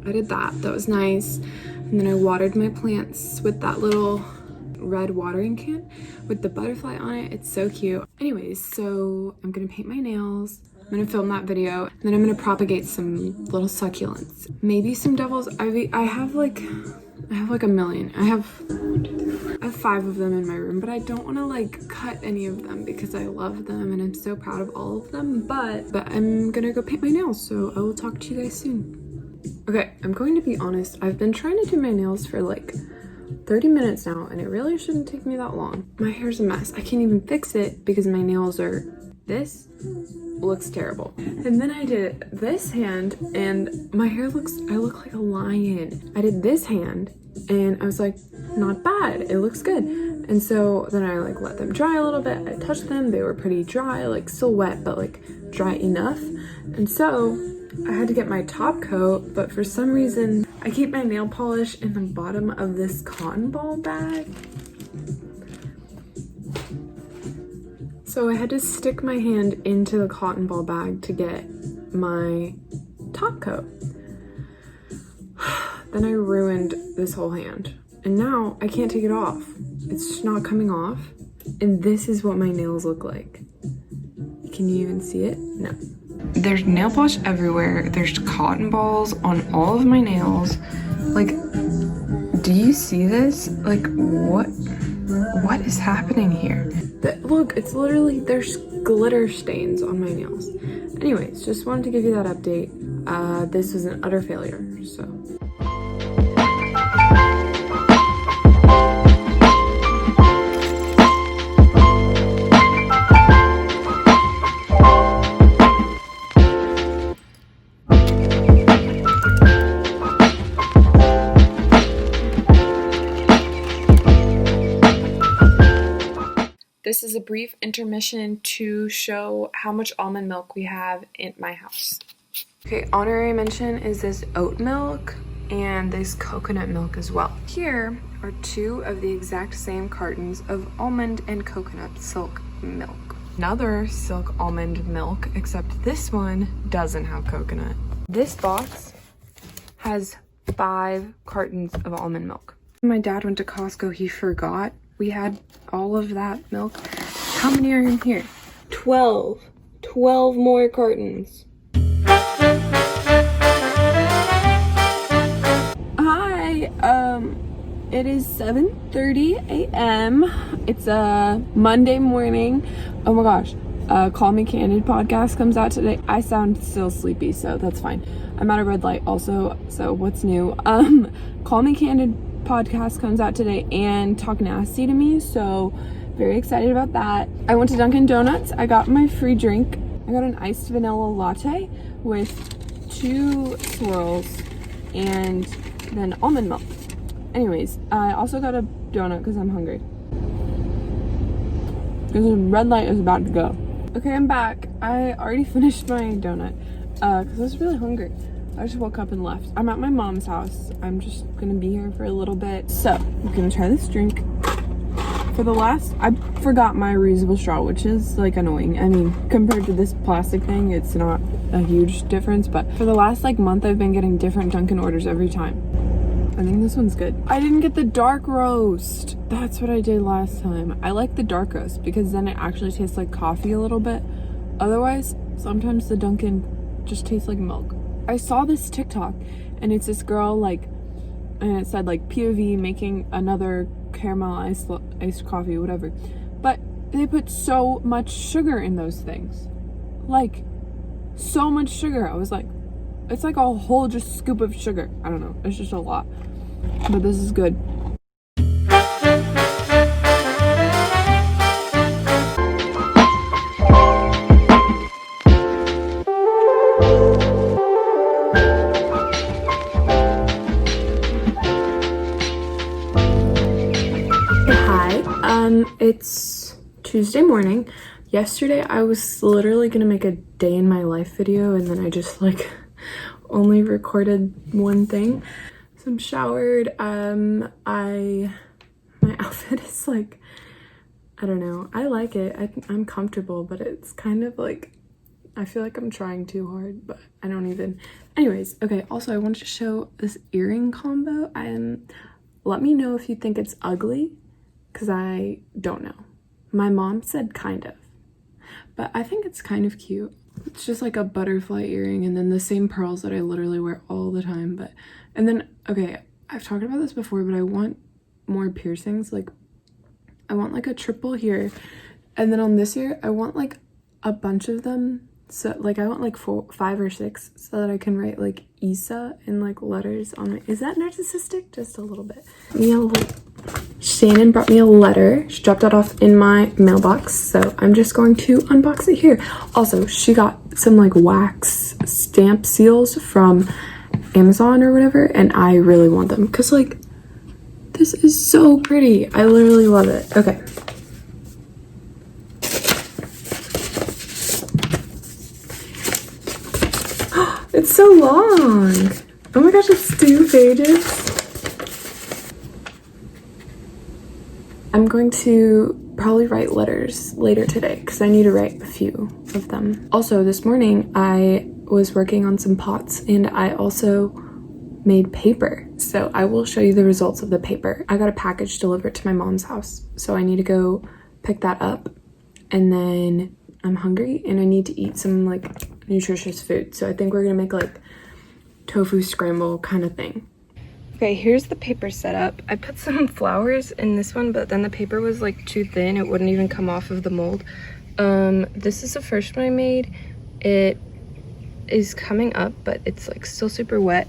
I did that. That was nice. And then I watered my plants with that little red watering can with the butterfly on it. It's so cute. Anyways, so I'm gonna paint my nails. I'm gonna film that video, and then I'm gonna propagate some little succulents. Maybe some devil's ivy. I have like a million. I have 5 of them in my room, but I don't want to like cut any of them because I love them and I'm so proud of all of them. But I'm gonna go paint my nails, so I will talk to you guys soon. Okay, I'm going to be honest. I've been trying to do my nails for like 30 minutes now, and it really shouldn't take me that long. My hair's a mess. I can't even fix it because my nails are this. Looks terrible. And then I did this hand and my hair I look like a lion. I did this hand and I was like, not bad, it looks good. And so then I like let them dry a little bit. I touched them, they were pretty dry, like still wet, but like dry enough. And so I had to get my top coat, but for some reason I keep my nail polish in the bottom of this cotton ball bag. So I had to stick my hand into the cotton ball bag to get my top coat. Then I ruined this whole hand. And now I can't take it off. It's just not coming off. And this is what my nails look like. Can you even see it? No. There's nail polish everywhere. There's cotton balls on all of my nails. Like, do you see this? Like, what is happening here? Look, it's literally, there's glitter stains on my nails. Anyways, just wanted to give you that update. This was an utter failure, so. This is a brief intermission to show how much almond milk we have in my house. Okay, honorary mention is this oat milk and this coconut milk as well. Here are 2 of the exact same cartons of almond and coconut silk milk. Another silk almond milk, except this one doesn't have coconut. This box has 5 cartons of almond milk. When my dad went to Costco, he forgot we had all of that milk. How many are in here? 12. 12 more cartons. Hi, it is 7:30 a.m. It's a Monday morning. Oh my gosh. Call Me Candid podcast comes out today. I sound still sleepy, so that's fine. I'm at a red light also, so what's new? Call Me Candid podcast comes out today, and Talk Nasty to Me, so very excited about that. I went to Dunkin' Donuts. I got my free drink. I got an iced vanilla latte with 2 swirls and then almond milk. Anyways, I also got a donut because I'm hungry. Because the red light is about to go. Okay, I'm back. I already finished my donut because I was really hungry. I just woke up and left. I'm at my mom's house. I'm just gonna be here for a little bit. So, I'm gonna try this drink. I forgot my reusable straw, which is like annoying. I mean, compared to this plastic thing, it's not a huge difference, but for the last like month, I've been getting different Dunkin' orders every time. I think this one's good. I didn't get the dark roast. That's what I did last time. I like the dark roast because then it actually tastes like coffee a little bit. Otherwise, sometimes the Dunkin' just tastes like milk. I saw this TikTok and it's this girl like, and it said like POV making another caramel iced coffee, whatever. But they put so much sugar in those things. Like, so much sugar. I was like, it's like a whole just scoop of sugar. I don't know. It's just a lot. But this is good. It's Tuesday morning. Yesterday I was literally gonna make a day in my life video and then I just like only recorded one thing. So I'm showered. My outfit is like, I don't know, I like it. I'm comfortable, but it's kind of like, I feel like I'm trying too hard, but I don't even. Anyways, okay, also I wanted to show this earring combo. Let me know if you think it's ugly, because I don't know. My mom said kind of, but I think it's kind of cute. It's just like a butterfly earring and then the same pearls that I literally wear all the time. But, and then, okay, I've talked about this before, but I want more piercings. Like, I want like a triple here. And then on this ear, I want like a bunch of them. So like I want like 5 or 6 so that I can write like Isa in like letters on my. Is that narcissistic? Just a little bit. Shannon brought me a letter. She dropped that off in my mailbox, so I'm just going to unbox it here. Also, she got some like wax stamp seals from Amazon or whatever, and I really want them because like this is so pretty. I literally love it. Okay. It's so long. Oh my gosh, it's 2 pages. I'm going to probably write letters later today because I need to write a few of them. Also, this morning I was working on some pots and I also made paper. So I will show you the results of the paper. I got a package delivered to my mom's house, so I need to go pick that up. And then I'm hungry and I need to eat some like nutritious food. So I think we're gonna make like tofu scramble kind of thing. Okay, here's the paper setup. I put some flowers in this one, but then the paper was like too thin. It wouldn't even come off of the mold. This is the first one I made. It is coming up, but it's like still super wet.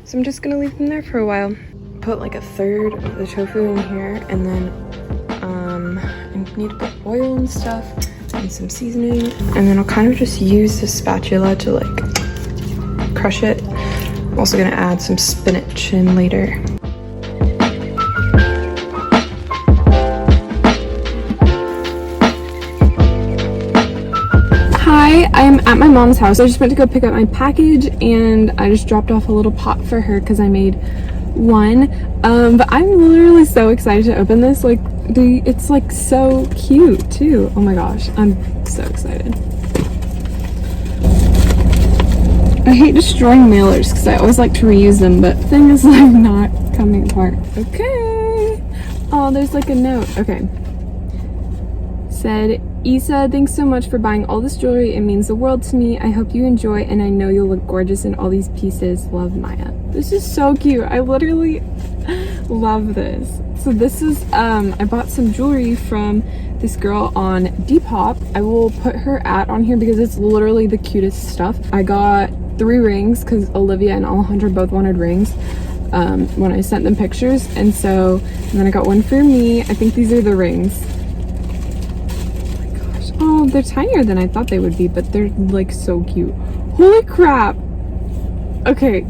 So I'm just gonna leave them there for a while. Put like a third of the tofu in here, and then I need to put oil and stuff and some seasoning. And then I'll kind of just use the spatula to like crush it. I'm also gonna add some spinach in later. Hi, I'm at my mom's house. I just went to go pick up my package and I just dropped off a little pot for her because I made one. But I'm literally so excited to open this. Like, it's like so cute too. Oh my gosh, I'm so excited. I hate destroying mailers because I always like to reuse them, but the thing is like not coming apart. Okay. Oh, there's like a note. Okay. Said, Isa, thanks so much for buying all this jewelry. It means the world to me. I hope you enjoy, and I know you'll look gorgeous in all these pieces. Love, Maya. This is so cute. I literally love this. So this is, I bought some jewelry from this girl on Depop. I will put her ad on here because it's literally the cutest stuff. I got 3 rings because Olivia and Alejandra both wanted rings when I sent them pictures. And then I got one for me. I think these are the rings. Oh, they're tinier than I thought they would be, but they're like so cute. Holy crap. Okay,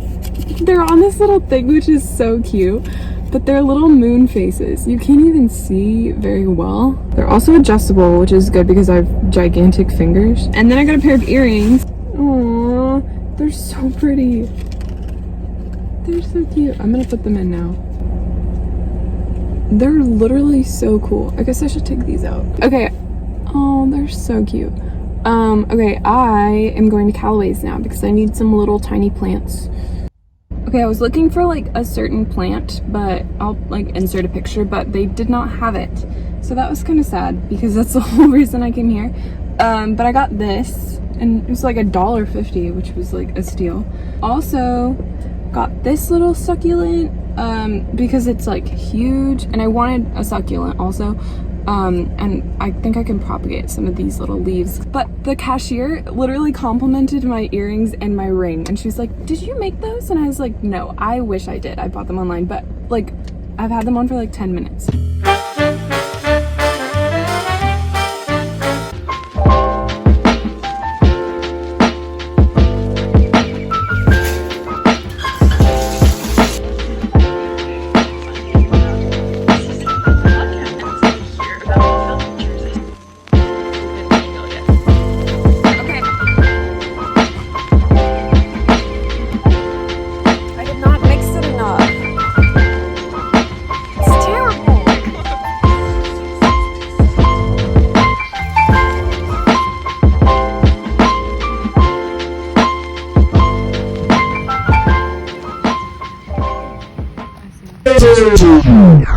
they're on this little thing, which is so cute, but they're little moon faces. You can't even see very well. They're also adjustable, which is good because I have gigantic fingers. And then I got a pair of earrings. Aww, they're so pretty. They're so cute. I'm gonna put them in now. They're literally so cool. I guess I should take these out. Okay. Oh, they're so cute. Okay, I am going to Callaway's now because I need some little tiny plants. Okay, I was looking for like a certain plant, but I'll like insert a picture, but they did not have it. So that was kind of sad because that's the whole reason I came here. But I got this and it was like $1.50, which was like a steal. Also got this little succulent because it's like huge and I wanted a succulent also. And I think I can propagate some of these little leaves. But the cashier literally complimented my earrings and my ring. And she's like, did you make those? And I was like, no, I wish I did. I bought them online, but like I've had them on for like 10 minutes. Woo!